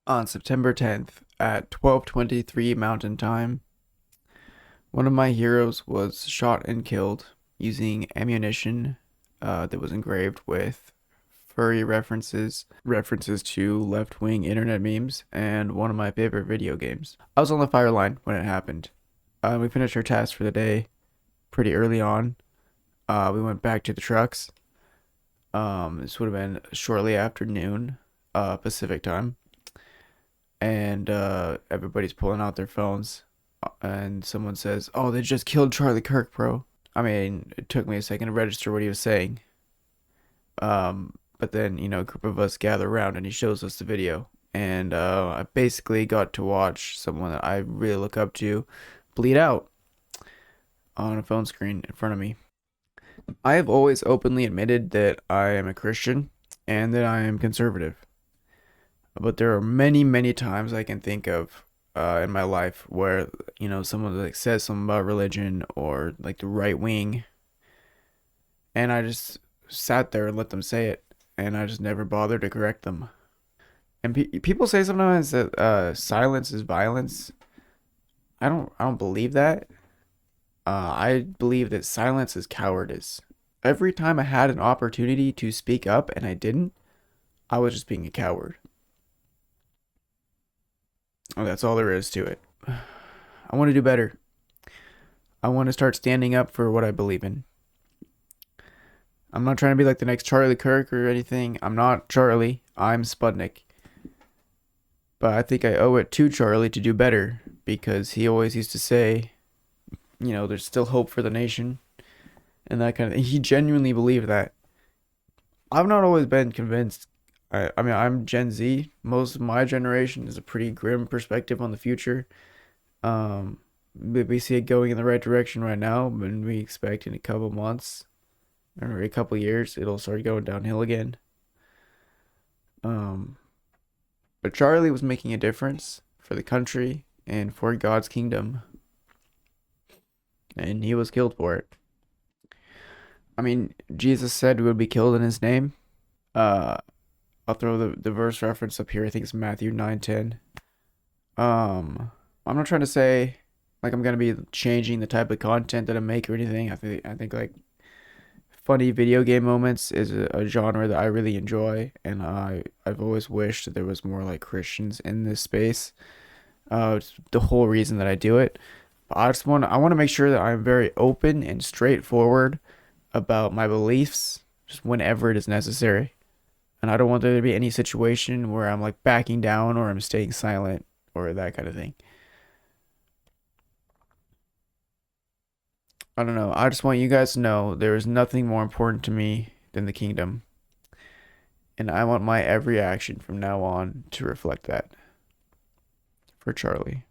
On September 10th at 12:23 Mountain Time, one of my heroes was shot and killed using ammunition that was engraved with furry references to left-wing internet memes, and one of my favorite video games. I was on the fire line when it happened. We finished our task for the day pretty early on. We went back to the trucks. This would have been shortly after noon, Pacific time, and everybody's pulling out their phones, and someone says, "Oh, they just killed Charlie Kirk, bro." I mean, it took me a second to register what he was saying. But then, a group of us gather around and he shows us the video. And I basically got to watch someone that I really look up to bleed out on a phone screen in front of me. I have always openly admitted that I am a Christian and that I am conservative. But there are many, many times I can think of in my life where, someone like says something about religion or like the right wing, and I just sat there and let them say it, and I just never bothered to correct them. And people say sometimes that silence is violence. I don't believe that. I believe that silence is cowardice. Every time I had an opportunity to speak up and I didn't, I was just being a coward. Oh, that's all there is to it. I want to do better. I want to start standing up for what I believe in. I'm not trying to be like the next Charlie Kirk or anything. I'm not Charlie. I'm Sputnik. But I think I owe it to Charlie to do better because he always used to say, there's still hope for the nation and that kind of thing. He genuinely believed that. I've not always been convinced. I mean, I'm Gen Z. Most of my generation is a pretty grim perspective on the future. We see it going in the right direction right now, and we expect in a couple months or a couple years it'll start going downhill again. Um, but Charlie was making a difference for the country and for God's kingdom, and he was killed for it. I mean, Jesus said we would be killed in his name. Uh, I'll throw the verse reference up here. I think it's Matthew 9:10. I'm not trying to say like I'm gonna be changing the type of content that I make or anything. I think like funny video game moments is a genre that I really enjoy, and I've always wished that there was more like Christians in this space. It's the whole reason that I do it. But I want to make sure that I'm very open and straightforward about my beliefs just whenever it is necessary. And I don't want there to be any situation where I'm like backing down or I'm staying silent or that kind of thing. I don't know. I just want you guys to know there is nothing more important to me than the kingdom. And I want my every action from now on to reflect that. For Charlie.